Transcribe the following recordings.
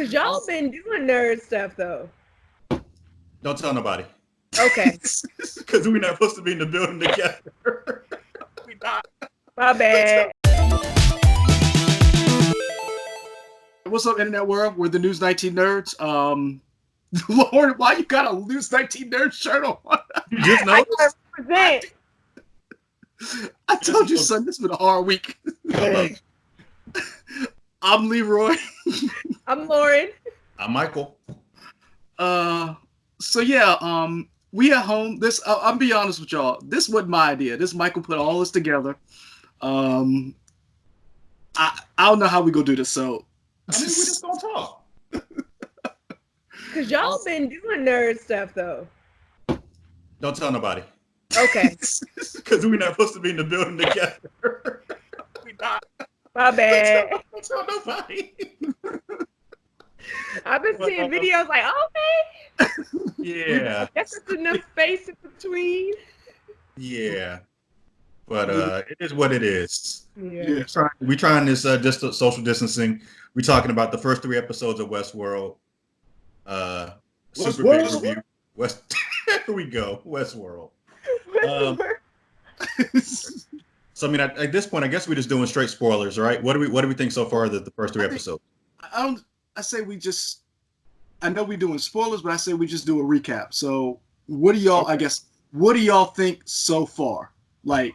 Cause y'all been doing nerd stuff though. Don't tell nobody. Okay. Because we're not supposed to be in the building together. We not. My bad. What's up, Internet World? We're the News 19 Nerds. Lord, why you got a News 19 Nerd shirt on? You just I noticed? gotta represent. I told you, son, this has been a hard week. I'm Leroy. I'm Lauren. I'm Michael. We at home. I'll be honest with y'all. This wasn't my idea. Michael put all this together. I don't know how we gonna do this. So I mean, we just gonna talk. Cause y'all been doing nerd stuff though. Don't tell nobody. Okay. Because we're not supposed to be in the building together. We not. My bad. Don't tell nobody. I've been seeing videos like, okay. Yeah. Guess there's enough space in between. Yeah. But it is what it is. Yeah. We're trying this just social distancing. We're talking about the first 3 episodes of Westworld. Super big review. Here we go. Westworld. So I mean, at this point, I guess we're just doing straight spoilers, right? What do we think so far the first 3 episodes? I say we just. I know we're doing spoilers, but I say we just do a recap. So, what do y'all? Okay. I guess. What do y'all think so far? Like,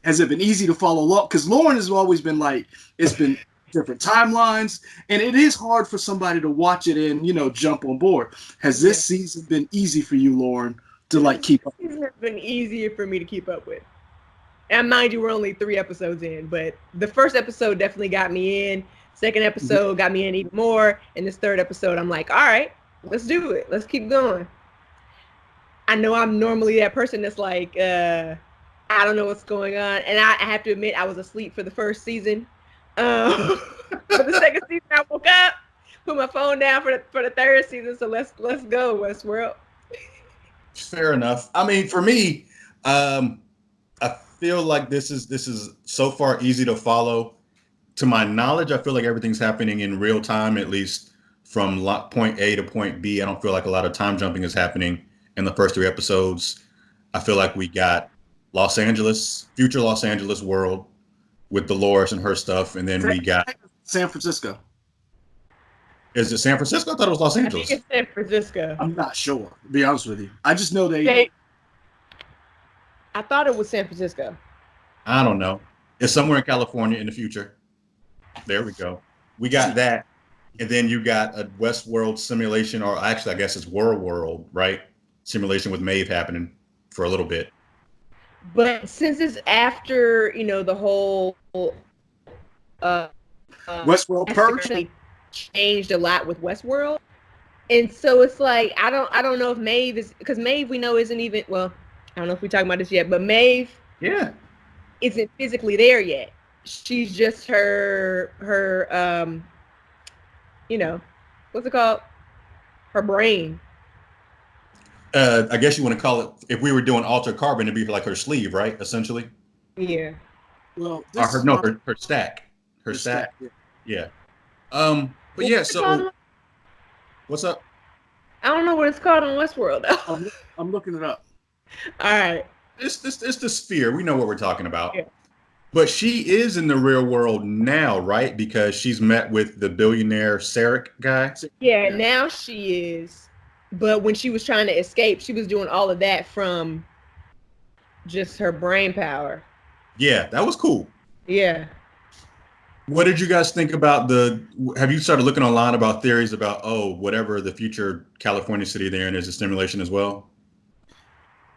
has it been easy to follow along? Because Lauren has always been like, it's been different timelines, and it is hard for somebody to watch it and jump on board. Has this season been easy for you, Lauren, to keep up? This season has been easier for me to keep up with. And mind you, we're only 3 episodes in, but the first episode definitely got me in. Second episode got me in even more. And this third episode, I'm like, all right, let's do it. Let's keep going. I know I'm normally that person that's like, I don't know what's going on. And I have to admit, I was asleep for the first season. For the second season, I woke up, put my phone down for the third season. So let's go, Westworld. Fair enough. I mean, for me, I feel like this is so far easy to follow. To my knowledge, I feel like everything's happening in real time, at least from point A to point B. I don't feel like a lot of time jumping is happening in the first 3 episodes. I feel like we got Los Angeles, future Los Angeles world with Dolores and her stuff, and then we got San Francisco. Is it San Francisco? I thought it was Los Angeles. I think it's San Francisco. I'm not sure, to be honest with you. I just know I thought it was San Francisco. I don't know. It's somewhere in California in the future. There we go. We got that. And then you got a Westworld simulation, or actually, I guess it's World, right? Simulation with Maeve happening for a little bit. But since it's after, the whole Westworld purge changed a lot with Westworld. And so it's like, I don't know if Maeve is, because Maeve we know isn't even, well, I don't know if we're talking about this yet, but Maeve isn't physically there yet. She's just her what's it called? Her brain. I guess you want to call it, if we were doing Altered Carbon, it'd be like her sleeve, right? Essentially. Yeah. Well, her stack. Her stack. Yeah. But yeah, so what's up? I don't know what it's called on Westworld though. I'm looking it up. All right. It's the sphere. We know what we're talking about. Yeah. But she is in the real world now, right? Because she's met with the billionaire Serac guy. Yeah, now she is. But when she was trying to escape, she was doing all of that from just her brain power. Yeah, that was cool. Yeah. What did you guys think about have you started looking online about theories about, whatever the future California city they're in is a simulation as well?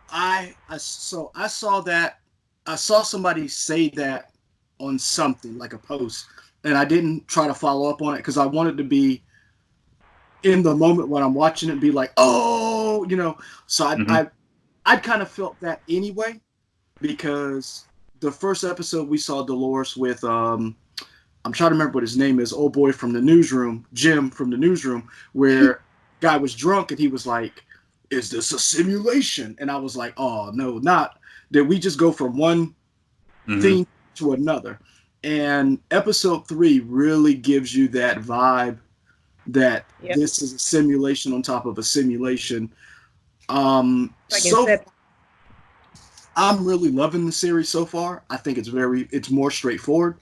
I saw that. I saw somebody say that on something, like a post, and I didn't try to follow up on it because I wanted to be in the moment when I'm watching it, be like, So I kind of felt that anyway, because the first episode we saw Dolores with I'm trying to remember what his name is, old boy from the newsroom, Jim from the newsroom, where guy was drunk and he was like, "Is this a simulation?" And I was like, "Oh no, not." Did we just go from one thing to another? And episode 3 really gives you that vibe that Yep. this is a simulation on top of a simulation. Like Inception. I'm really loving the series so far. I think it's more straightforward.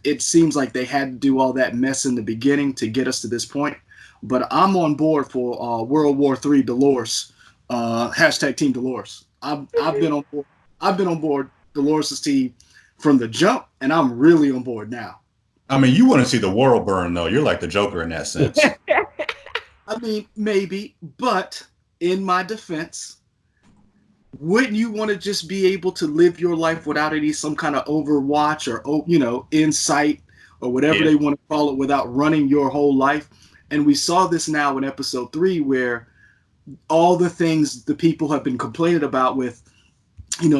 It seems like they had to do all that mess in the beginning to get us to this point. But I'm on board for World War III Dolores. Hashtag Team Dolores. I've been on board. I've been on board Dolores' team from the jump, and I'm really on board now. I mean, you want to see the world burn, though. You're like the Joker in that sense. I mean, maybe, but in my defense, wouldn't you want to just be able to live your life without some kind of overwatch or insight or whatever they want to call it without running your whole life? And we saw this now in episode 3 where all the things the people have been complaining about with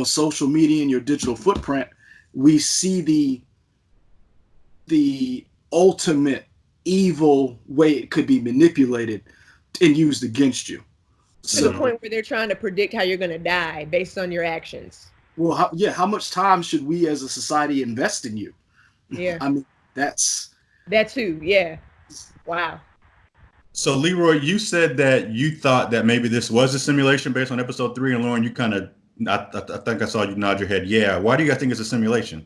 social media and your digital footprint, we see the ultimate evil way it could be manipulated and used against you. To the point where they're trying to predict how you're going to die based on your actions. Well, how much time should we as a society invest in you? Yeah. I mean, that's... That too, yeah. Wow. So, Leroy, you said that you thought that maybe this was a simulation based on episode 3, and Lauren, you kind of, I think I saw you nod your head. Yeah. Why do you guys think it's a simulation?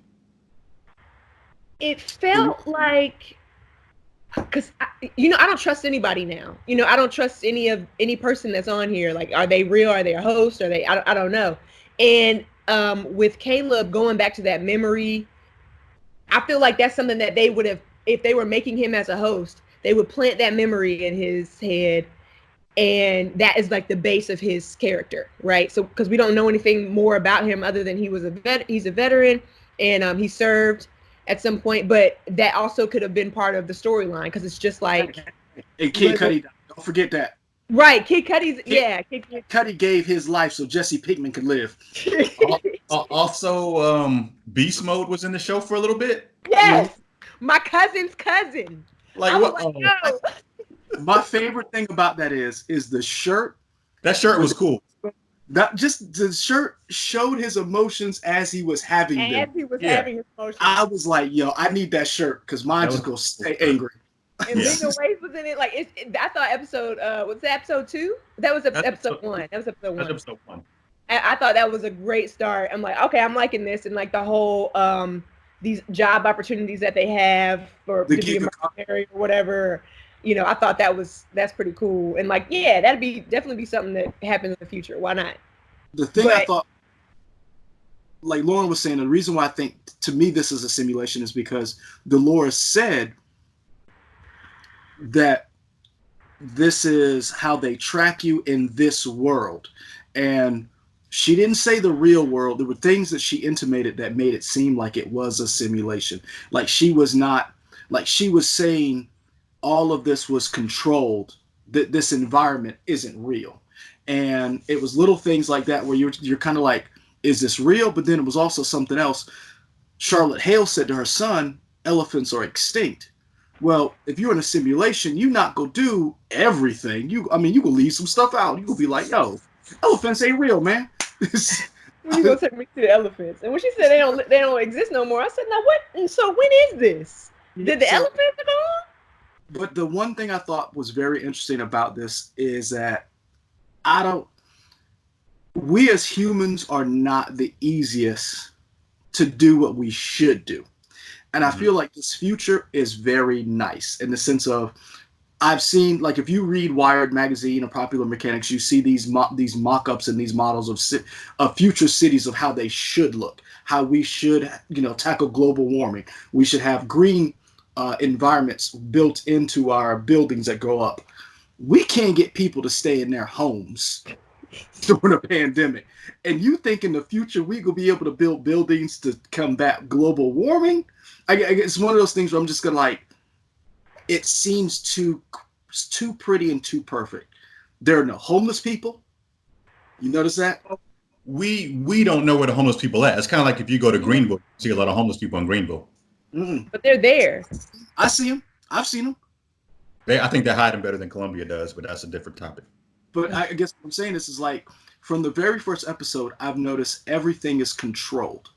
It felt like... Because I don't trust anybody now. I don't trust any person that's on here. Like, are they real? Are they a host? Are they? I don't know. And with Caleb going back to that memory, I feel like that's something that they would have, if they were making him as a host, they would plant that memory in his head, and that is like the base of his character, right? So because we don't know anything more about him other than he's a veteran, and he served at some point, but that also could have been part of the storyline because it's just like. And Kid Cudi, don't forget that. Right, Kid Cudi's, Kid Cudi gave his life so Jesse Pinkman could live. Also, Beast Mode was in the show for a little bit. Yes, my cousin's cousin. Like what? Like, no. My favorite thing about that is the shirt. That shirt was cool. That just the shirt showed his emotions as he was having them. As he was having his emotions. I was like, yo, I need that shirt because mine just gonna stay angry. And Legal Ways was in it. Like I thought episode was that episode 2? That was episode 1. That was episode 1. That's episode 1. I thought that was a great start. I'm like, okay, I'm liking this, and like the whole these job opportunities that they have for to be a mercenary or whatever. I thought that's pretty cool. And like, yeah, that'd definitely be something that happens in the future. Why not? The thing I thought, like Lauren was saying, the reason why I think to me this is a simulation is because Dolores said that this is how they track you in this world. And she didn't say the real world. There were things that she intimated that made it seem like it was a simulation. Like she was saying all of this was controlled, that this environment isn't real. And it was little things like that where you're kind of like, is this real? But then it was also something else. Charlotte Hale said to her son, elephants are extinct. Well, if you're in a simulation, you not go do everything. You gonna leave some stuff out. You gonna be like, yo, elephants ain't real, man. You gonna take me to the elephants? And when she said they don't exist no more, I said, now what? And so when is this? Did the elephants go on? But the one thing I thought was very interesting about this is that we as humans are not the easiest to do what we should do. And I feel like this future is very nice in the sense of, I've seen, like, if you read Wired magazine or Popular Mechanics, you see these mock-ups and these models of future cities of how they should look, how we should, tackle global warming. We should have green environments built into our buildings that go up. We can't get people to stay in their homes during a pandemic. And you think in the future we will be able to build buildings to combat global warming? I guess it's one of those things where I'm just gonna it seems too pretty and too perfect. There are no homeless people. You notice that? We don't know where the homeless people are at. It's kind of like if you go to Greenville, you see a lot of homeless people in Greenville. But they're there. I see them. I've seen them. I think they hide them better than Columbia does, but that's a different topic. But I guess what I'm saying is like, from the very first episode, I've noticed everything is controlled.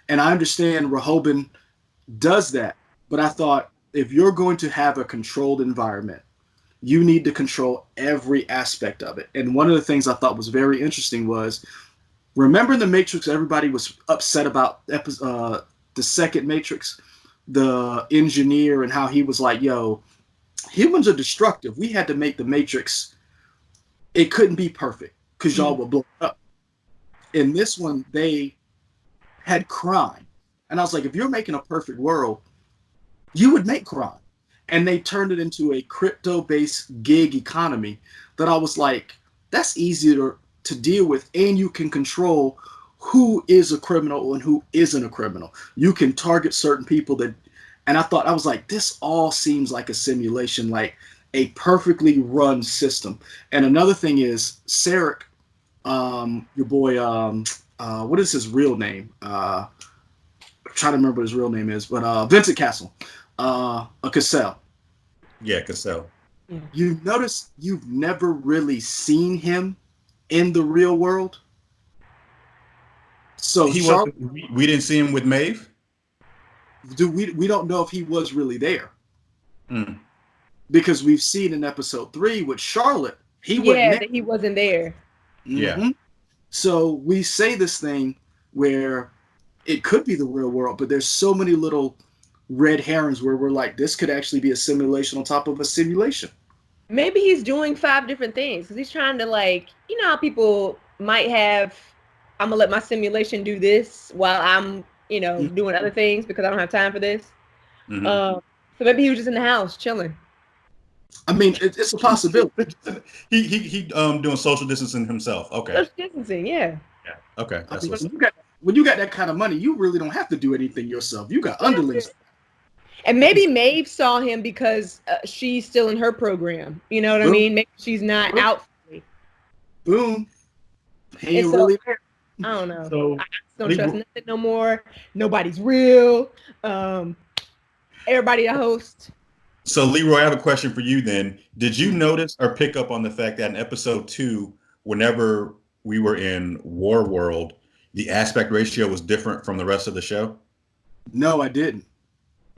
And I understand Rehoboam does that, but I thought if you're going to have a controlled environment, you need to control every aspect of it. And one of the things I thought was very interesting was, remember in the Matrix, everybody was upset about the second Matrix, the engineer, and how he was like, yo, humans are destructive. We had to make the Matrix. It couldn't be perfect because y'all would blow it up. In this one, they had crime. And I was like, if you're making a perfect world, you would make crime. And they turned it into a crypto-based gig economy that I was like, that's easier to deal with, and you can control who is a criminal and who isn't a criminal. You can target certain people that, and I was like, this all seems like a simulation, like a perfectly run system. And another thing is, Serac, your boy, what is his real name? I'm trying to remember what his real name is, but Vincent Castle, a Cassell. Yeah, Cassell. You notice you've never really seen him in the real world. So we didn't see him with Maeve. We don't know if he was really there, because we've seen in episode 3 with Charlotte, he wasn't there. Yeah. So we say this thing where it could be the real world, but there's so many little red herrings where we're like, this could actually be a simulation on top of a simulation. Maybe he's doing 5 different things because he's trying to, like, you know how people might have, I'm gonna let my simulation do this while I'm, doing other things because I don't have time for this. So maybe he was just in the house chilling. I mean, it's a possibility. he doing social distancing himself. Okay. Social distancing, yeah. Yeah. Okay. When you got that kind of money, you really don't have to do anything yourself. You got underlings. And maybe Maeve saw him because she's still in her program. You know what I mean? Maybe she's not out. Boom. He ain't really there. I don't know. So, I don't trust nothing no more. Nobody's real. Everybody a host. So, Leroy, I have a question for you then. Did you notice or pick up on the fact that in episode 2, whenever we were in War World, the aspect ratio was different from the rest of the show? No, I didn't.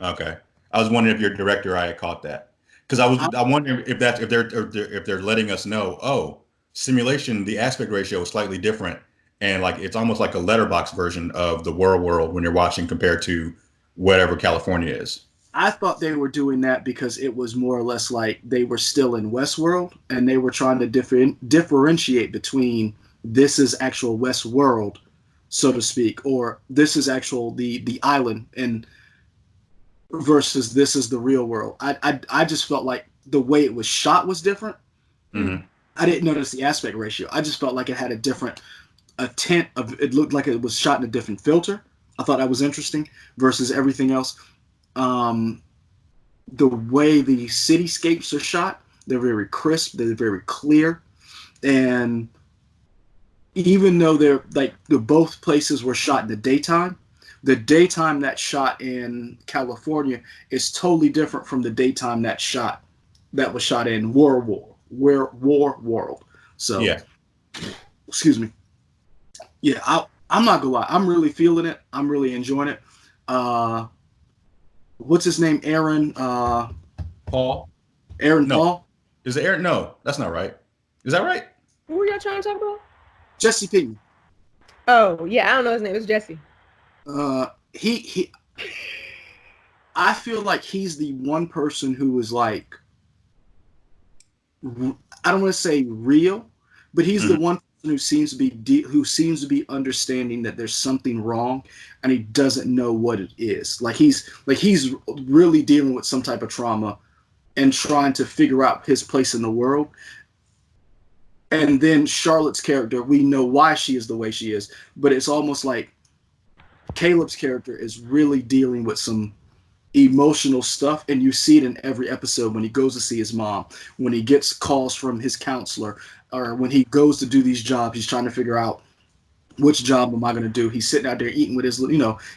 Okay, I was wondering if your director I had caught that, because I wonder if they're letting us know, oh, simulation, the aspect ratio is slightly different, and like it's almost like a letterbox version of the world when you're watching compared to whatever California is. I thought they were doing that because it was more or less like they were still in Westworld and they were trying to differentiate between this is actual Westworld, so to speak, or this is actual the island and versus this is the real world. I just felt like the way it was shot was different. Mm-hmm. I didn't notice the aspect ratio. I just felt like it had a tint of, it looked like it was shot in a different filter. I thought that was interesting versus everything else. The way the cityscapes are shot, they're very crisp, they're very clear, and even though they're like both places were shot in the daytime that's shot in California is totally different from the daytime that was shot in War World. So yeah, excuse me. Yeah, I'm not gonna lie. I'm really feeling it. I'm really enjoying it. What's his name? Aaron Paul. Aaron no. Paul. Is it Aaron? No, that's not right. Is that right? Who were y'all trying to talk about? Jesse Pinkman. Oh yeah, I don't know his name. It's Jesse. He. I feel like he's the one person who is like, I don't want to say real, but he's the one person who seems to be understanding that there's something wrong, and he doesn't know what it is. Like he's really dealing with some type of trauma, and trying to figure out his place in the world. And then Charlotte's character, we know why she is the way she is, but it's almost like Caleb's character is really dealing with some emotional stuff, and you see it in every episode when he goes to see his mom, when he gets calls from his counselor, or when he goes to do these jobs. He's trying to figure out which job am I going to do. He's sitting out there eating with his,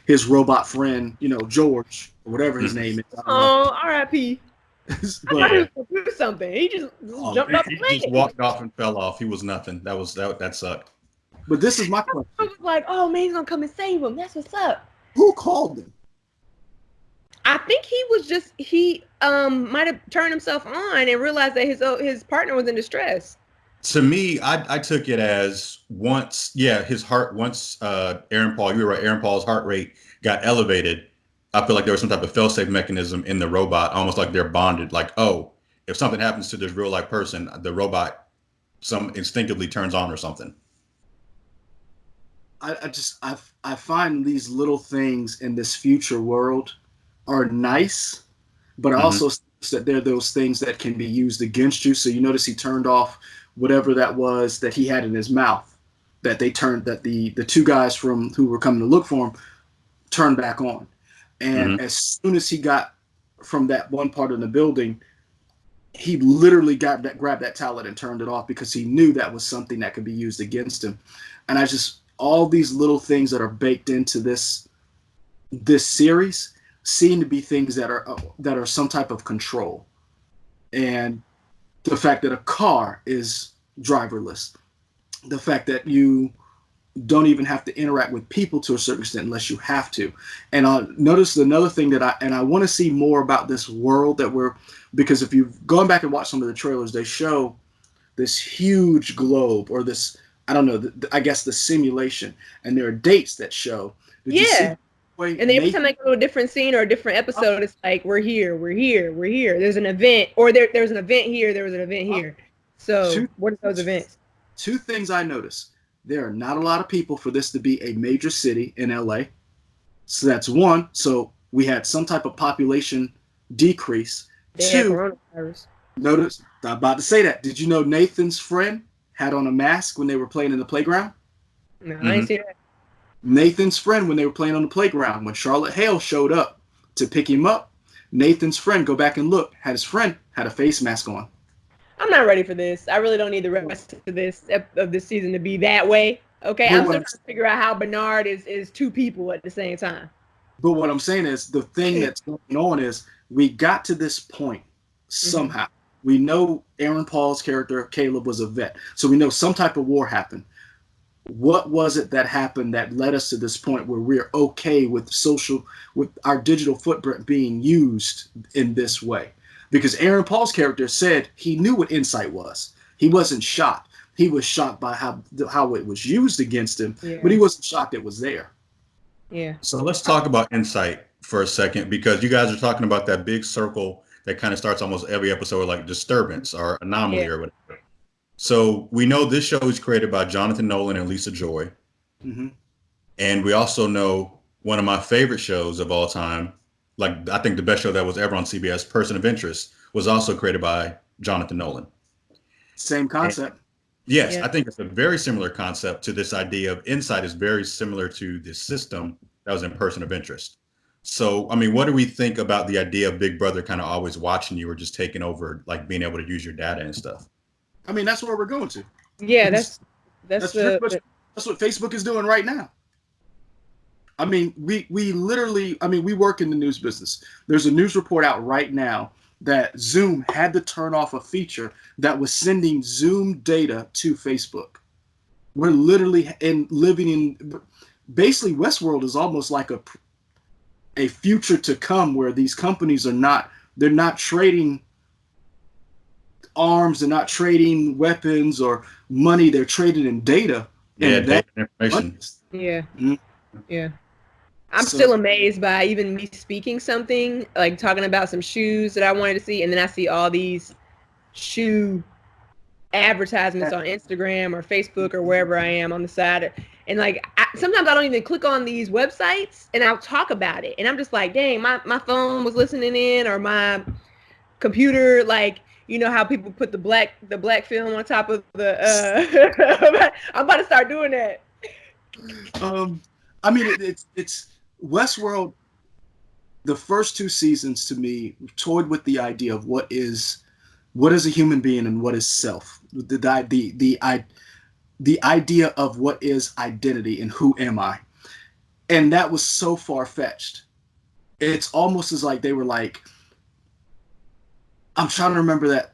his robot friend, George or whatever his name is. Oh, R.I.P. I thought he was going to do something. He just jumped off the plane. He just walked off and fell off. He was nothing. That sucked. But this is my question. I was like, oh man, he's gonna come and save him. That's what's up. Who called him? I think he might have turned himself on and realized that his partner was in distress. To me, I took it as once Aaron Paul, you were right, Aaron Paul's heart rate got elevated. I feel like there was some type of fail-safe mechanism in the robot, almost like they're bonded. Like, oh, if something happens to this real life person, the robot some instinctively turns on or something. I find these little things in this future world are nice, but I also that they're those things that can be used against you. So you notice he turned off whatever that was that he had in his mouth, that the two guys who were coming to look for him turned back on. And as soon as he got from that one part of the building, he literally grabbed that tablet and turned it off because he knew that was something that could be used against him. And all these little things that are baked into this series seem to be things that are some type of control. And the fact that a car is driverless, the fact that you don't even have to interact with people to a certain extent unless you have to. And I noticed another thing that I want to see more about this world because if you've gone back and watched some of the trailers, they show this huge globe or this, I don't know, I guess the simulation, and there are dates that show. And every time they go to a different scene or a different episode, it's like, we're here. There's an event, or there's an event here, there was an event here. So what are those events? Two things I noticed. There are not a lot of people for this to be a major city in LA. So that's one. So we had some type of population decrease. Two, notice, I'm about to say that. Did you know Nathan's friend had on a mask when they were playing in the playground? No, I didn't see that. Nathan's friend, when they were playing on the playground, when Charlotte Hale showed up to pick him up, Nathan's friend, go back and look, his friend had a face mask on. I'm not ready for this. I really don't need the rest of this season to be that way. Okay, I'm still trying to figure out how Bernard is two people at the same time. But what I'm saying is the thing that's going on is we got to this point somehow. We know Aaron Paul's character, Caleb, was a vet. So we know some type of war happened. What was it that happened that led us to this point where we're okay with our digital footprint being used in this way? Because Aaron Paul's character said he knew what insight was. He wasn't shocked. He was shocked by how it was used against him, but he wasn't shocked it was there. Yeah. So let's talk about insight for a second, because you guys are talking about that big circle that kind of starts almost every episode with like disturbance or anomaly or whatever. So we know this show is created by Jonathan Nolan and Lisa Joy. And we also know one of my favorite shows of all time, like I think the best show that was ever on CBS, Person of Interest, was also created by Jonathan Nolan. Same concept. Yes, I think it's a very similar concept to this idea of insight is very similar to this system that was in Person of Interest. So, I mean, what do we think about the idea of Big Brother kind of always watching you or just taking over, like being able to use your data and stuff? I mean, that's where we're going to. Yeah, that's what Facebook is doing right now. I mean, we literally, we work in the news business. There's a news report out right now that Zoom had to turn off a feature that was sending Zoom data to Facebook. We're literally living in, basically Westworld is almost like a future to come where these companies they're not trading arms, they're not trading weapons or money, they're trading in data. Data information. Yeah. Yeah. I'm still amazed by even me speaking something, like talking about some shoes that I wanted to see, and then I see all these shoe advertisements on Instagram or Facebook or wherever I am on the side. And like, sometimes I don't even click on these websites and I'll talk about it. And I'm just like, dang, my phone was listening in, or my computer, like, you know how people put the black film on top of the, I'm about to start doing that. I mean, it's Westworld. The first two seasons to me toyed with the idea of what is a human being and what is self. The idea of what is identity and who am I, and that was so far fetched. It's almost as like they were like, I'm trying to remember that.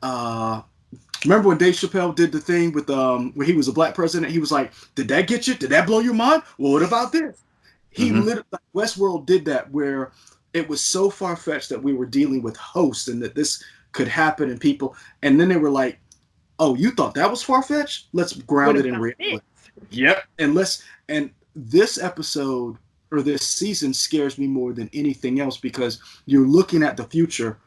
Remember when Dave Chappelle did the thing with where he was a black president? He was like, "Did that get you? Did that blow your mind? Well, what about this?" He literally, like, Westworld did that, where it was so far-fetched that we were dealing with hosts and that this could happen and people, and then they were like, oh, you thought that was far-fetched? Let's ground it in reality. Yep. And this episode or this season scares me more than anything else because you're looking at the future,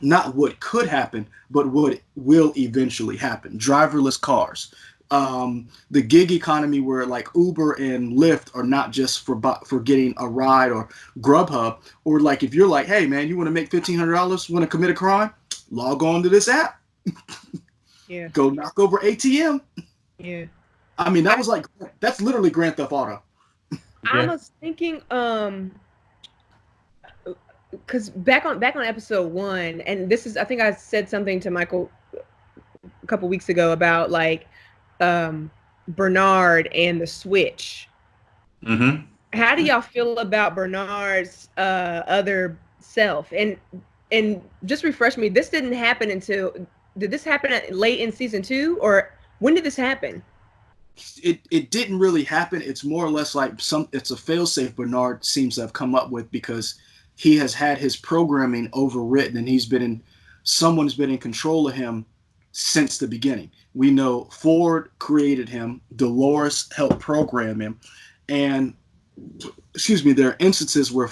not what could happen, but what will eventually happen. Driverless cars. The gig economy where like Uber and Lyft are not just for getting a ride or Grubhub, or like if you're like, hey man, you want to make $1,500, want to commit a crime, log on to this app. Yeah. Go knock over ATM. Yeah. I mean, that's literally Grand Theft Auto. I was thinking, because back on episode 1, and this is, I think I said something to Michael a couple weeks ago about like Bernard and the Switch. Mm-hmm. How do y'all feel about Bernard's other self? And just refresh me. This didn't happen did this happen late in season 2, or when did this happen? It didn't really happen. It's more or less like it's a failsafe Bernard seems to have come up with because he has had his programming overwritten and someone's been in control of him since the beginning. We know Ford created him, Dolores helped program him, and there are instances where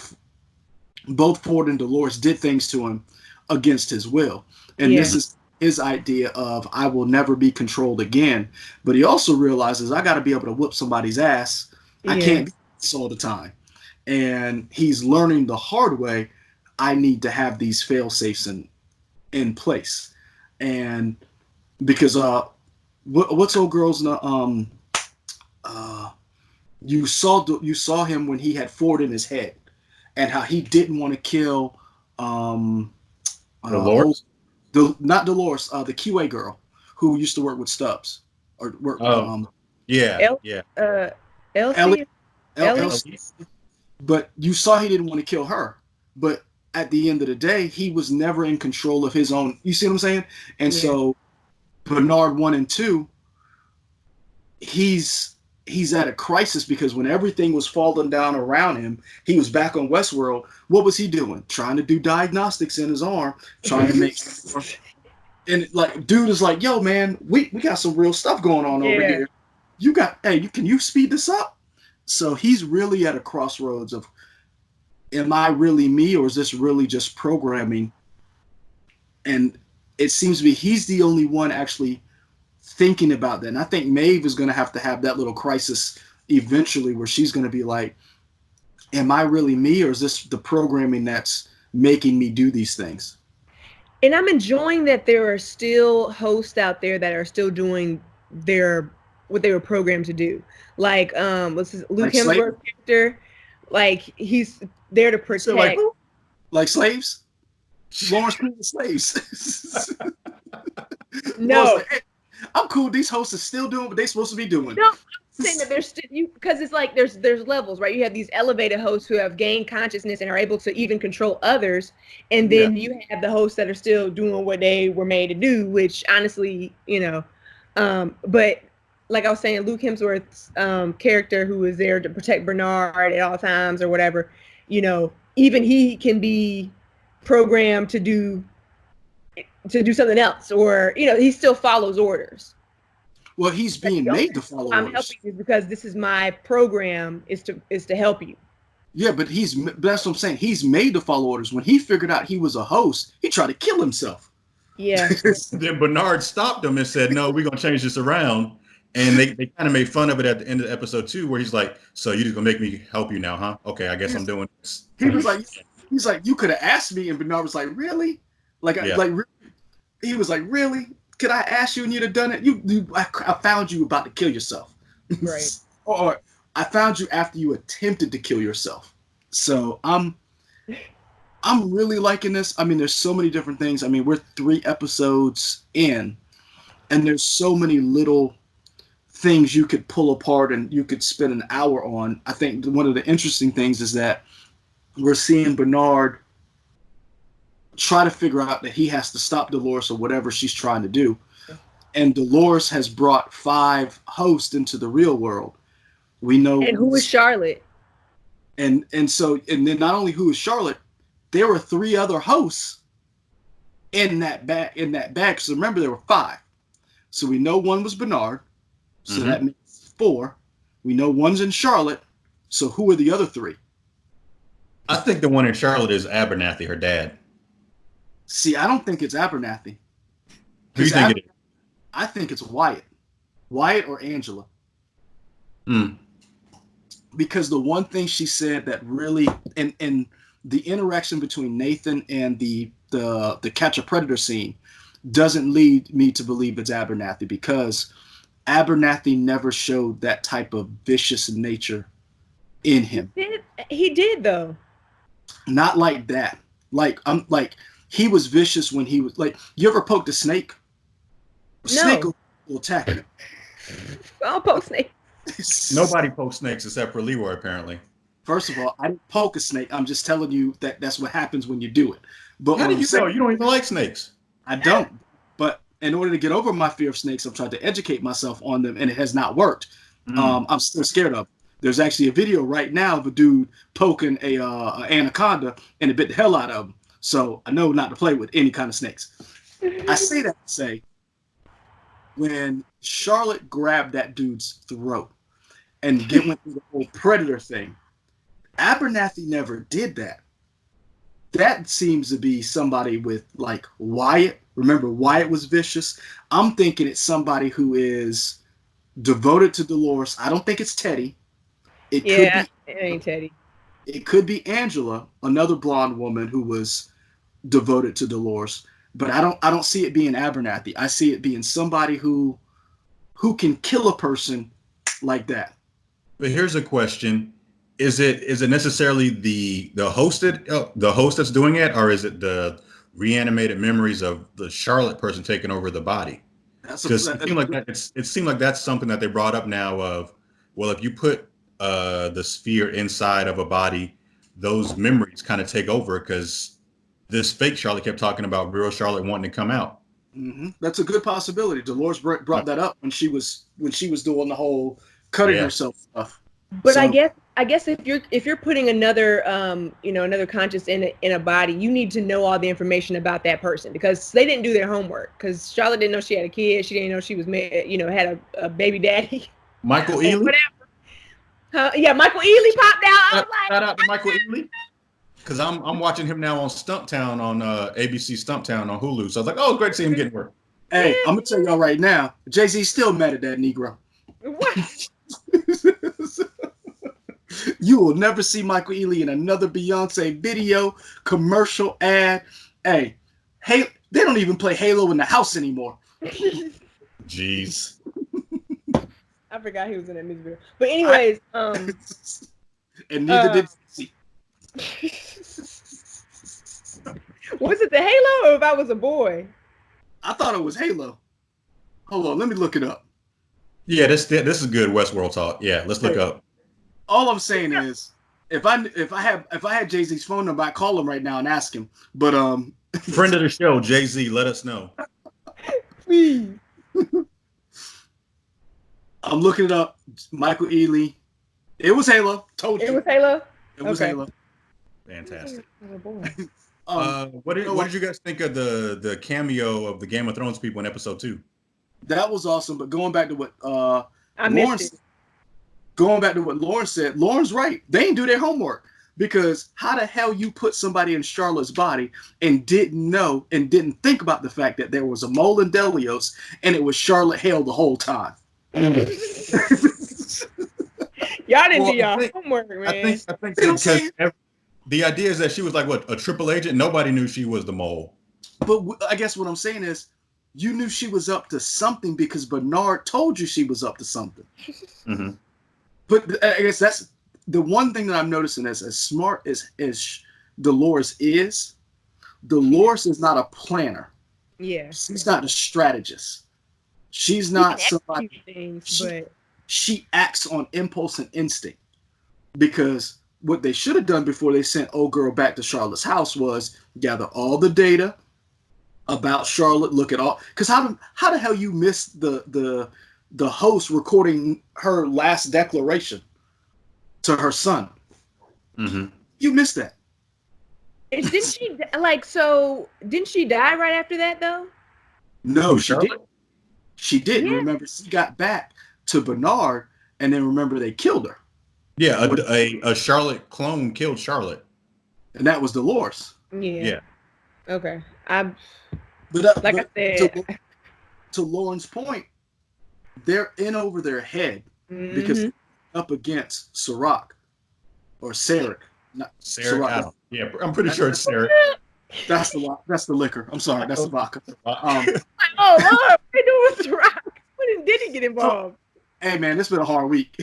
both Ford and Dolores did things to him against his will. And this is his idea of I will never be controlled again. But he also realizes I got to be able to whoop somebody's ass. Yeah. I can't be this all the time. And he's learning the hard way. I need to have these fail safes in place. And because what's old girl's you saw him when he had Ford in his head and how he didn't want to kill Dolores? Not Dolores, the QA girl who used to work with Stubbs or work. Elsie. But you saw he didn't want to kill her. But at the end of the day, he was never in control of his own. You see what I'm saying? And so Bernard 1 and 2, he's at a crisis because when everything was falling down around him, he was back on Westworld. What was he doing? Trying to do diagnostics in his arm, trying to make sure. And like, dude is like, yo, man, we got some real stuff going on over here. Can you speed this up? So he's really at a crossroads of, am I really me, or is this really just programming? And it seems to be he's the only one actually thinking about that. And I think Maeve is going to have that little crisis eventually where she's going to be like, am I really me, or is this the programming that's making me do these things? And I'm enjoying that there are still hosts out there that are still doing what they were programmed to do. Like, what's his Luke Hemsworth character? Like, he's there to protect. So like slaves? Lawrence Cooper slaves. No. Like, hey, I'm cool. These hosts are still doing what they're supposed to be doing. No, I'm saying that there's because it's like there's levels, right? You have these elevated hosts who have gained consciousness and are able to even control others, and then you have the hosts that are still doing what they were made to do, which honestly, but like I was saying, Luke Hemsworth's character, who is there to protect Bernard at all times or whatever, even he can be programmed to do something else, or he still follows orders. Well, he's being made to follow orders. I'm helping you because this is my program is to help you. Yeah, but that's what I'm saying. He's made to follow orders. When he figured out he was a host, he tried to kill himself. Yeah. Then Bernard stopped him and said, no, we're going to change this around. And they kind of made fun of it at the end of episode 2, where he's like, so you're just going to make me help you now, huh? Okay, I guess I'm doing this. He's like, you could have asked me. And Bernard was like, really? He was like, really? Could I ask you and you'd have done it? I found you about to kill yourself. Right. Or I found you after you attempted to kill yourself. So I'm really liking this. I mean, there's so many different things. I mean, we're 3 episodes in, and there's so many little things you could pull apart and you could spend an hour on. I think one of the interesting things is that we're seeing Bernard try to figure out that he has to stop Dolores or whatever she's trying to do. And Dolores has brought 5 hosts into the real world. We know. And who is Charlotte? And then not only who is Charlotte, there were 3 other hosts in that bag. So remember, there were 5. So we know one was Bernard. So that makes 4. We know one's in Charlotte. So who are the other 3? I think the one in Charlotte is Abernathy, her dad. See, I don't think it's Abernathy. Who do you think it is? I think it's Wyatt. Wyatt or Angela. Because the one thing she said that really, and the interaction between Nathan and the catch a predator scene doesn't lead me to believe it's Abernathy, because Abernathy never showed that type of vicious nature in him. He did though. Not like that. Like he was vicious when he was like. You ever poked a snake? A snake will attack you. I don't poke snakes. Nobody pokes snakes except for Leroy, apparently. First of all, I didn't poke a snake. I'm just telling you that's what happens when you do it. But how do you know? You don't even like snakes. I don't. But in order to get over my fear of snakes, I've tried to educate myself on them, and it has not worked. I'm still scared of them. There's actually a video right now of a dude poking a anaconda, and it bit the hell out of him. So I know not to play with any kind of snakes. I say that to say, when Charlotte grabbed that dude's throat and went through the whole predator thing, Abernathy never did that. That seems to be somebody with like Wyatt. Remember, Wyatt was vicious. I'm thinking it's somebody who is devoted to Dolores. I don't think it's Teddy. It ain't Teddy. It could be Angela, another blonde woman who was devoted to Dolores. But I don't see it being Abernathy. I see it being somebody who can kill a person like that. But here's a question: Is it necessarily the host that's doing it, or is it the reanimated memories of the Charlotte person taking over the body? It seemed like that's something that they brought up now. Of, well, if you put the sphere inside of a body, those memories kind of take over, because this fake Charlotte kept talking about real Charlotte wanting to come out. That's a good possibility. Dolores brought that up when she was doing the whole cutting herself stuff. But so, I guess if you're putting another another conscious in a body, you need to know all the information about that person, because they didn't do their homework. Because Charlotte didn't know she had a kid. She didn't know she was had a baby daddy. Michael Ealy. Whatever. Yeah, Michael Ealy popped out. Shout out to Michael Ealy. Because I'm watching him now on Stumptown on ABC Stumptown on Hulu. So I was like, oh, great to see him getting work. Hey, I'm gonna tell y'all right now, Jay-Z's still mad at that Negro. What? You will never see Michael Ealy in another Beyonce video, commercial, ad. Hey, they don't even play Halo in the house anymore. Jeez. I forgot he was in that music video. But anyways, and neither did C. Was it the Halo, or if I was a boy? I thought it was Halo. Hold on, let me look it up. Yeah, this is good Westworld talk. Yeah, let's look up. All I'm saying is, if I had Jay-Z's phone number, I'd call him right now and ask him. But friend of the show, Jay-Z, let us know. Please. I'm looking it up. Michael Ealy. It was Halo. Told you. It was Halo? It was Halo. Fantastic. Oh, boy. What did you guys think of the cameo of the Game of Thrones people in episode 2? That was awesome. But going back to what Lauren said, Lauren's right. They didn't do their homework, because how the hell you put somebody in Charlotte's body and didn't know and didn't think about the fact that there was a mole in Delios and it was Charlotte Hale the whole time? Y'all didn't do your homework, man. I think because the idea is that she was like, what, a triple agent? Nobody knew she was the mole. But I guess what I'm saying is, you knew she was up to something because Bernard told you she was up to something. Mm-hmm. But I guess that's the one thing that I'm noticing, as smart as Dolores is not a planner. Yeah. She's not a strategist. She's not somebody. She acts on impulse and instinct, because what they should have done before they sent old girl back to Charlotte's house was gather all the data about Charlotte, look at all, because how the hell you missed the host recording her last declaration to her son? Mm-hmm. You missed that. And didn't she die right after that though? No, Who, she Charlotte? didn't. She didn't. Yeah. Remember, she got back to Bernard, and then remember they killed her, Yeah, a Charlotte clone killed Charlotte. and that was Dolores. Yeah. Okay. I But said. to Lauren's point, they're in over their head because Mhm. up against Serac or Serac. Not Serac. Serac. Yeah, I'm pretty sure it's Serac. That's the liquor. I'm sorry, that's the vodka. Oh Lord, what they doing with Rock? When did he get involved? Hey man, it's been a hard week.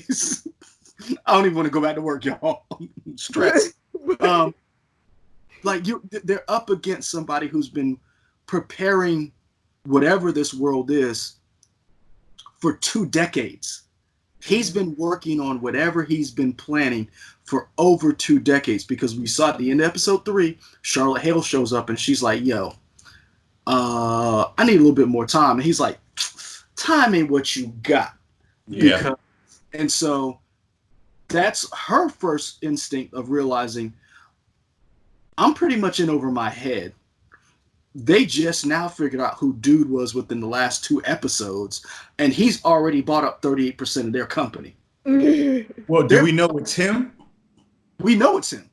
I don't even want to go back to work, y'all. I'm stressed. They're up against somebody who's been preparing whatever this world is for 2 decades. He's been working on whatever he's been planning for over 2 decades, because we saw at the end of episode 3, Charlotte Hale shows up and she's like, yo, I need a little bit more time. And he's like, time ain't what you got. Yeah. And so that's her first instinct of realizing, I'm pretty much in over my head. They just now figured out who Dude was within the last 2 episodes, and he's already bought up 38% of their company. Well, do we know it's him? We know it's him.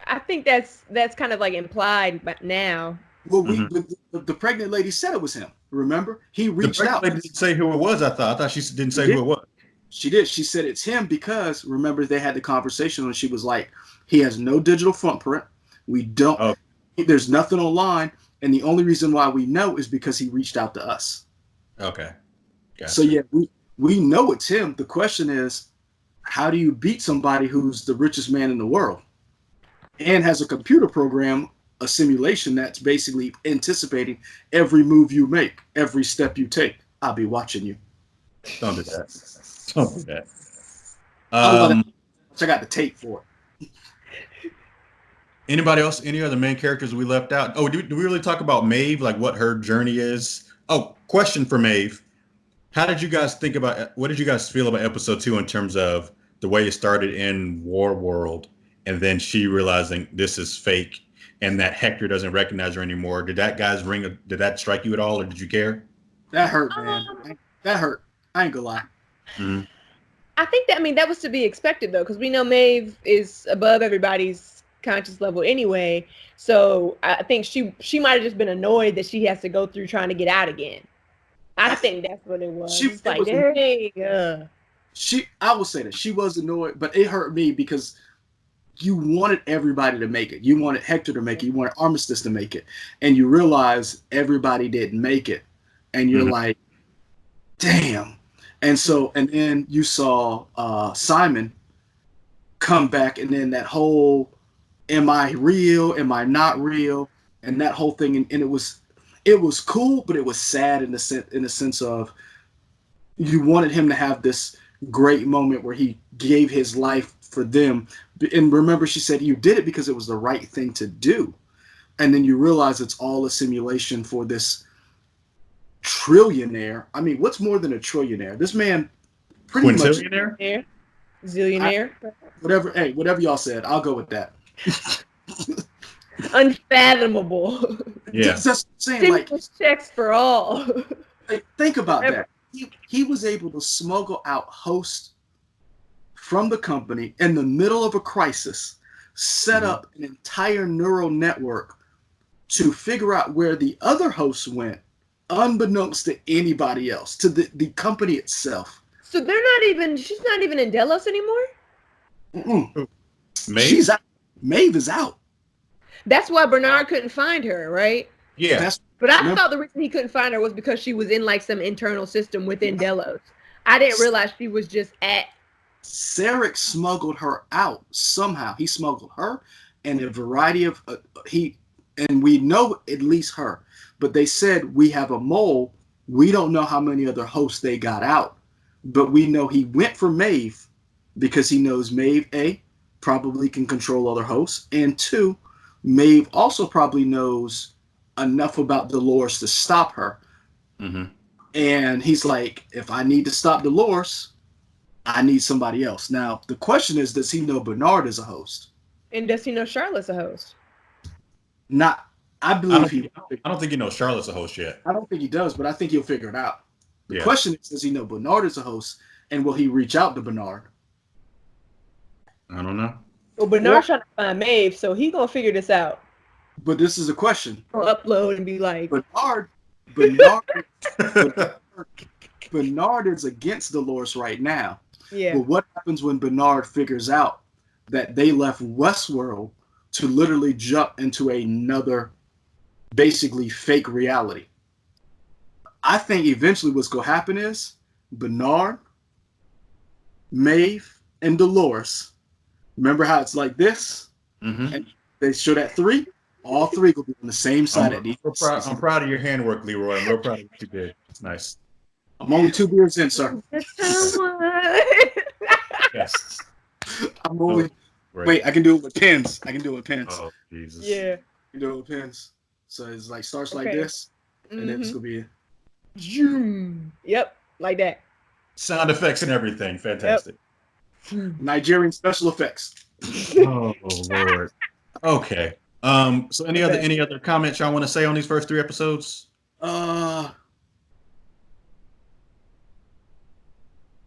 I think that's kind of like implied, but now. Well, the pregnant lady said it was him. Remember, he reached out. The didn't say who it was. I thought she didn't say who it was. She did. She said it's him because, remember, they had the conversation when she was like, he has no digital footprint. We don't. Oh. There's nothing online, and the only reason why we know is because he reached out to us. Okay. Gotcha. So yeah, we know it's him. The question is, how do you beat somebody who's the richest man in the world and has a computer program, a simulation that's basically anticipating every move you make, every step you take? I'll be watching you. Don't do that. Don't do that. I got the tape for it. Anybody else? Any other main characters we left out? Oh, do we really talk about Maeve? Like what her journey is? Oh, question for Maeve. What did you guys feel about episode 2 in terms of the way it started in War World and then she realizing this is fake and that Hector doesn't recognize her anymore? Did that strike you at all, or did you care? That hurt, man. That hurt. I ain't gonna lie. Mm-hmm. I think that was to be expected though, because we know Maeve is above everybody's conscious level anyway. So I think she might have just been annoyed that she has to go through trying to get out again. I think that's what it was. I will say that she was annoyed, but it hurt me because you wanted everybody to make it. You wanted Hector to make it. You wanted Armistice to make it, and you realize everybody didn't make it, and you're like, damn. And then you saw Simon come back, and then that whole, am I real? Am I not real? And that whole thing, and it was cool, but it was sad in the sense of you wanted him to have this great moment where he gave his life for them. And remember, she said you did it because it was the right thing to do. And then you realize it's all a simulation for this trillionaire. I mean, what's more than a trillionaire? This man pretty much zillionaire. Whatever y'all said, I'll go with that. Unfathomable. Yeah. That's saying, like, checks for all. Think about that. He was able to smuggle out hosts from the company in the middle of a crisis, set up an entire neural network to figure out where the other hosts went, unbeknownst to anybody else, to the company itself. So she's not even in Delos anymore? Mm-mm. Maeve? She's out. Maeve is out. That's why Bernard couldn't find her, right? Yeah. But I thought the reason he couldn't find her was because she was in like some internal system within Delos. I didn't realize she was just at. Serac smuggled her out somehow. He smuggled her and a variety of and we know at least her. But they said we have a mole. We don't know how many other hosts they got out, but we know he went for Maeve because he knows Maeve probably can control other hosts, and 2, Maeve also probably knows enough about Dolores to stop her. Mm-hmm. And he's like, if I need to stop Dolores, I need somebody else. Now, the question is, does he know Bernard is a host? And does he know Charlotte's a host? Not, I believe I don't think he knows Charlotte's a host yet. I don't think he does, but I think he'll figure it out. The Yeah. question is, does he know Bernard is a host, and will he reach out to Bernard? I don't know. Well, Bernard's trying to find Maeve, so he's gonna figure this out. But this is a question. He'll upload and be like, Bernard is against Dolores right now. yeah. But what happens when Bernard figures out that they left Westworld to literally jump into another, basically fake reality? I think eventually what's going to happen is Bernard, Maeve, and Dolores. Remember how it's like this? Mm-hmm. And they show that 3? All 3 will be on the same side. I'm proud of your handwork, Leroy. I'm real proud of what you did. It's nice. I'm only 2 beers in, sir. Yes. I'm only. Right. Wait, I can do it with pens. Oh, Jesus. Yeah. I can do it with pens. So it's like starts like Okay. this, and then it's gonna be. Yep, like that. Sound effects and everything. Fantastic. Nigerian special effects. Oh Lord. Okay. So any other comments y'all want to say on these first 3 episodes?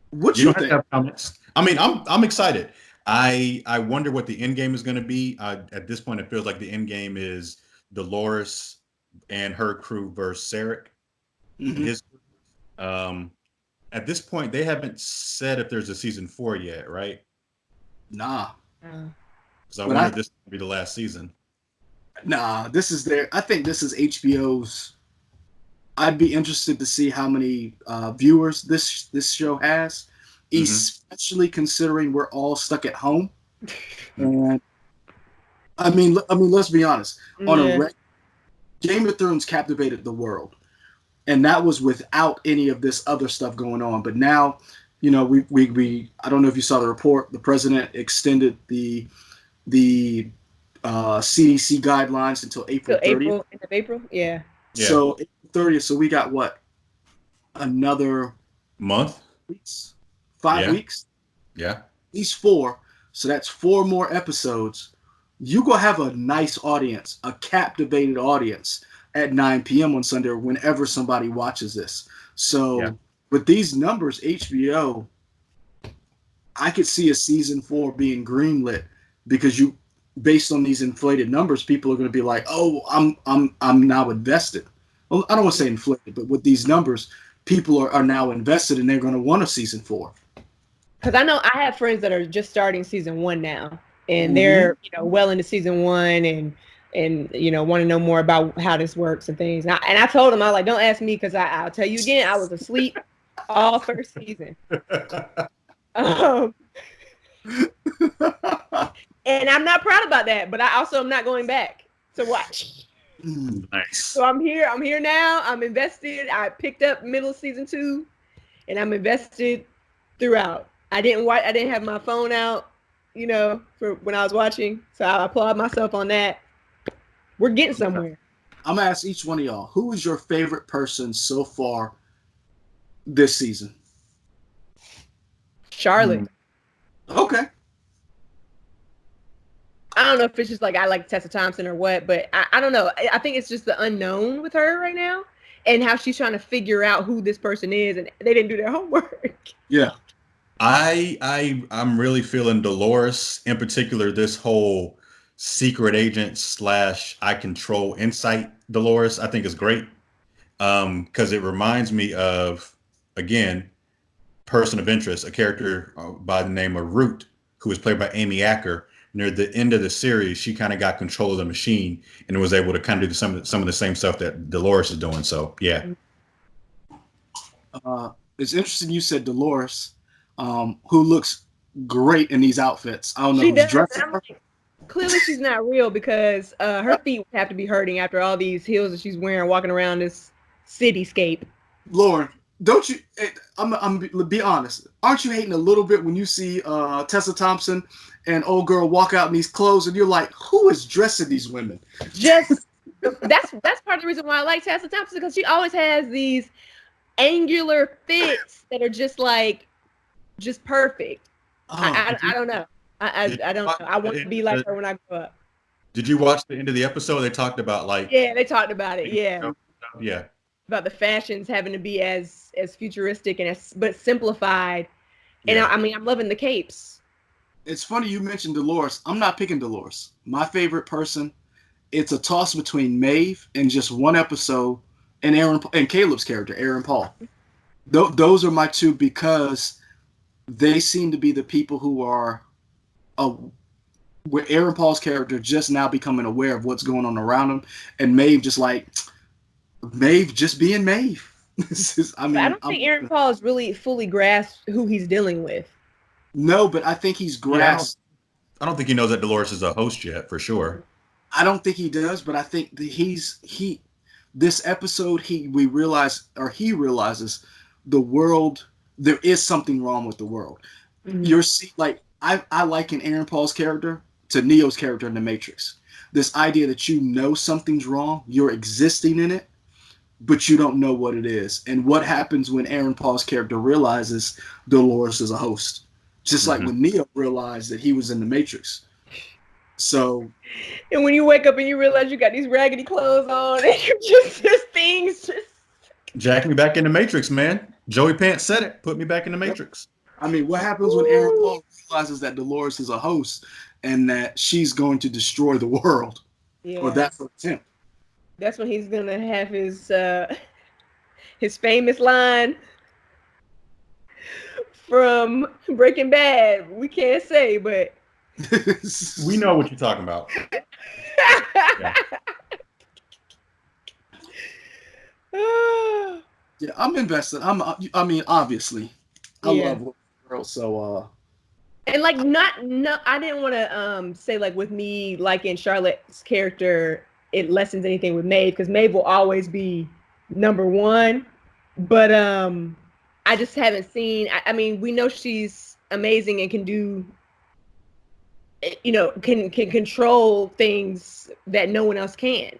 What You you don't think? have to have comments. I mean, I'm excited. I wonder what the end game is going to be. At this point, it feels like the end game is Dolores and her crew versus Serac. Mhm. His at this point, they haven't said if there's a season 4 yet, right? Nah, Because I But wonder if this will be the last season. nah. This is their. I think this is HBO's. I'd be interested to see how many viewers this show has, especially considering we're all stuck at home. And I mean, let's be honest. Game of Thrones captivated the world, and that was without any of this other stuff going on. But now, we I don't know if you saw the report. The president extended the CDC guidelines until April 30th. End of April? Yeah. So April 30th. So we got what? Another month? weeks? 5 weeks? Yeah. At least 4. So that's 4 more episodes. You gonna have a nice audience, a captivated audience at 9 p.m. on Sunday or whenever somebody watches this. So with these numbers, HBO, I could see a season 4 being greenlit because based on these inflated numbers, people are going to be like, "Oh, I'm now invested." Well, I don't want to say inflated, but with these numbers, people are now invested and they're going to want a season 4. Because I know I have friends that are just starting season 1 now, and they're well into season 1 and want to know more about how this works and things. And I told them, I was like, don't ask me because I'll tell you again, I was asleep all first season. And I'm not proud about that, but I also am not going back to watch. Nice. So I'm here now. I'm invested. I picked up middle season 2, and I'm invested throughout. I didn't have my phone out, for when I was watching. So I applaud myself on that. We're getting somewhere. I'm gonna ask each one of y'all, who is your favorite person so far this season? Charlotte. Okay. I don't know if it's just like I like Tessa Thompson or what, but I don't know. I think it's just the unknown with her right now and how she's trying to figure out who this person is, and they didn't do their homework. Yeah. I'm really feeling Dolores, in particular, this whole secret agent / I control insight Dolores, I think is great. Because it reminds me of, again, Person of Interest, a character by the name of Root, who was played by Amy Acker. Near the end of the series, she kind of got control of the machine and was able to kind of do some of the same stuff that Dolores is doing. So, yeah. It's interesting you said Dolores, who looks great in these outfits. I don't know who's dressing her. Clearly, she's not real because her feet would have to be hurting after all these heels that she's wearing, walking around this cityscape. Lauren, don't you? I'm be honest. Aren't you hating a little bit when you see Tessa Thompson and old girl walk out in these clothes, and you're like, who is dressing these women? Just that's part of the reason why I like Tessa Thompson, because she always has these angular fits that are just perfect. I don't know. I don't know. I want to be like her when I grow up. Did you watch the end of the episode? They talked about like Yeah, they talked about it. Yeah, yeah. about the fashions having to be as futuristic and but simplified. And Yeah. I mean, I'm loving the capes. It's funny you mentioned Dolores. I'm not picking Dolores. My favorite person. It's a toss between Maeve and just one episode, and Aaron and Caleb's character, Aaron Paul. Those are my two because they seem to be the people who are, with Aaron Paul's character just now becoming aware of what's going on around him, and Maeve just being Maeve. I don't think Aaron Paul has really fully grasped who he's dealing with. No, but I think he's grasped. I don't think he knows that Dolores is a host yet, for sure. I don't think he does, but I think that this episode he realizes the world, there is something wrong with the world. Mm-hmm. I liken Aaron Paul's character to Neo's character in The Matrix. This idea that you know something's wrong, you're existing in it, but you don't know what it is. And what happens when Aaron Paul's character realizes Dolores is a host? Just like when Neo realized that he was in The Matrix. So, and when you wake up and you realize you got these raggedy clothes on and you things. Jack me back in the Matrix, man. Joey Pants said it. Put me back in the Matrix. I mean, what happens when Aaron Paul realizes that Dolores is a host and that she's going to destroy the world? Yeah. Or that's her attempt. That's when he's gonna have his famous line from Breaking Bad. We can't say, but we know what you're talking about. Yeah, I'm invested. I mean, obviously, I love Westworld, so. And like, I didn't want to say like with me liking Charlotte's character, it lessens anything with Maeve because Maeve will always be number one. But I just haven't seen. I mean, we know she's amazing and can do. Can control things that no one else can.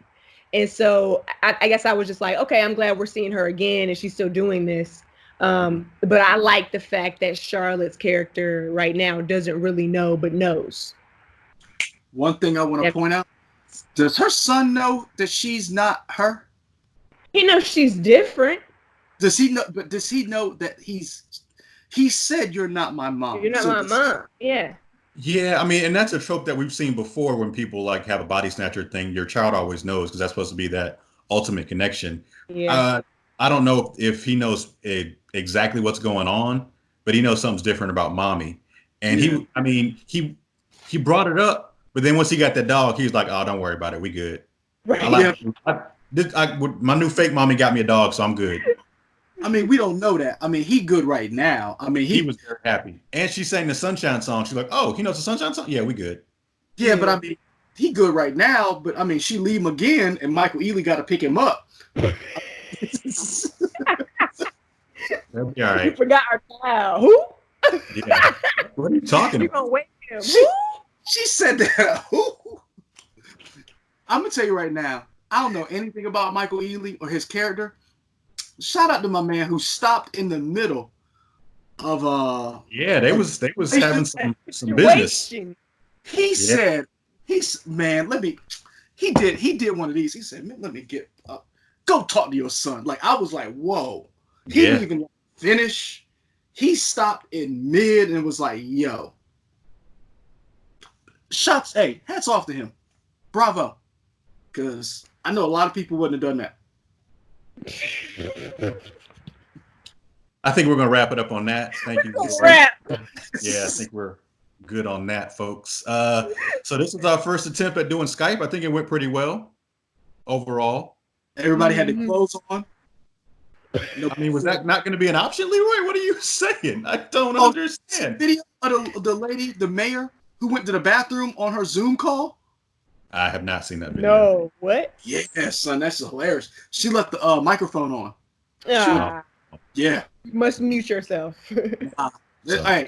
And so I guess I was just like, okay, I'm glad we're seeing her again and she's still doing this. But I like the fact that Charlotte's character right now doesn't really know, but knows. One thing I want to point out, does her son know that she's not her? He knows she's different. Does he know? But does he know that he said, "You're not my mom. You're not my mom." Yeah. Yeah, I mean, and that's a trope that we've seen before when people like have a body snatcher thing. Your child always knows because that's supposed to be that ultimate connection. Yeah. I don't know if he knows exactly what's going on, but he knows something's different about mommy. And he brought it up, but then once he got that dog, he was like, "Oh, don't worry about it. We good." Right. My new fake mommy got me a dog, so I'm good. I mean, we don't know that. I mean, he good right now. I mean, he was very happy. And she sang the Sunshine song. She's like, "Oh, he knows the Sunshine song? Yeah, we good." Yeah, but I mean, he good right now. But I mean, she leave him again, and Michael Ealy got to pick him up. That'll be all right. You forgot our child. Who? Yeah. What are you talking about? You gonna wake him? Who? She said that. Who? I'm gonna tell you right now. I don't know anything about Michael Ealy or his character. Shout out to my man who stopped in the middle of Yeah, they was having some business. He said, he did one of these. He said, "Man, let me get up. Go talk to your son." Like I was like, whoa. He didn't even finish. He stopped in mid and was like, yo. Hats off to him. Bravo. Because I know a lot of people wouldn't have done that. I think we're going to wrap it up on that. Thank you. Wrap. Yeah, I think we're good on that, folks. So this was our first attempt at doing Skype. I think it went pretty well overall. Everybody had their clothes on. I mean, was that not going to be an option, Leroy? What are you saying? I don't understand. Video of the lady, the mayor, who went to the bathroom on her Zoom call? I have not seen that video. No, what? Yeah, son, that's hilarious. She left the microphone on. Yeah. You must mute yourself. Hey,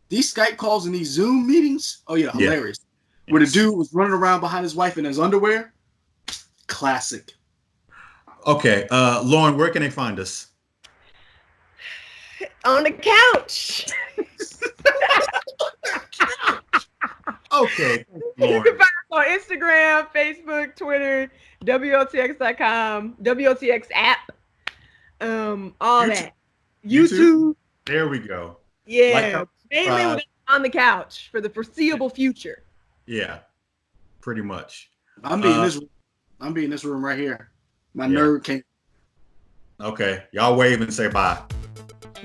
these Skype calls and these Zoom meetings, hilarious. Yeah. Where the dude was running around behind his wife in his underwear. Classic. Okay, Lauren, where can they find us? On the couch. Okay. You can find us on Instagram, Facebook, Twitter, WOTX.com, WOTX app, all YouTube. that. YouTube. There we go. Yeah. Mainly we're on the couch for the foreseeable future. Yeah. Pretty much. I'm being this room right here. My nerd can't. Okay. Y'all wave and say bye.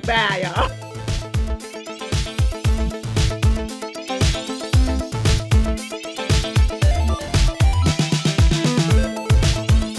Bye, y'all.